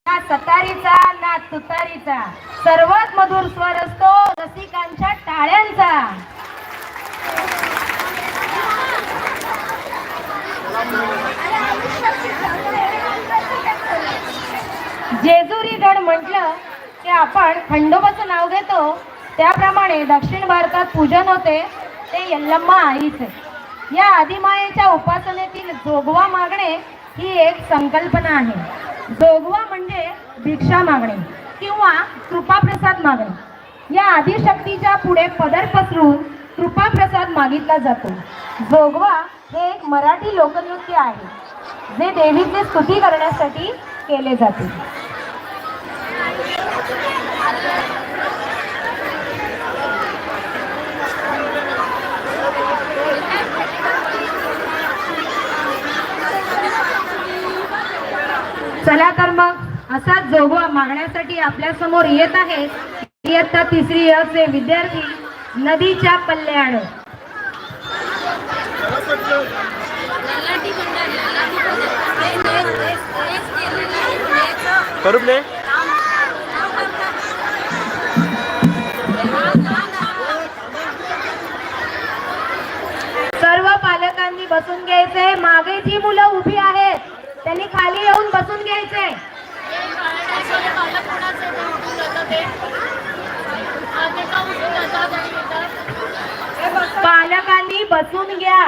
ना सतारीचा ना तुतारीचा, सर्वात मधुर स्वर असतो रसिकांच्या टाळ्यांचा. जेजुरी गड म्हटलं की आपण खंडोबाचं नाव घेतो, त्याप्रमाणे दक्षिण भारतात पूजन होते ते यल्लम्मा आईचे. या आदिमायेच्या उपासनेतील जोगवा मागणे ही एक संकल्पना आहे. जोगवा म्हणजे भिक्षा मागणे किंवा कृपाप्रसाद मागणे. या आदिशक्तीच्या पुढे पदर पसरून कृपाप्रसाद मागितला जातो. जोगवा हे एक मराठी लोकनृत्य आहे जे देवीची स्तुती करण्यासाठी केले जाते. चला तर मग असाच जोगवा मागण्यासाठी आपल्या समोर येत आहेत इयत्ता 3री चे विद्यार्थी नदीच्या पल्ल्यानं. सर्व पालकांनी बसून घ्यायचे. मागे जी मुलं उभी आहेत त्यांनी खाली येऊन बसून घ्यायचे. पालकांनी बसून घ्या.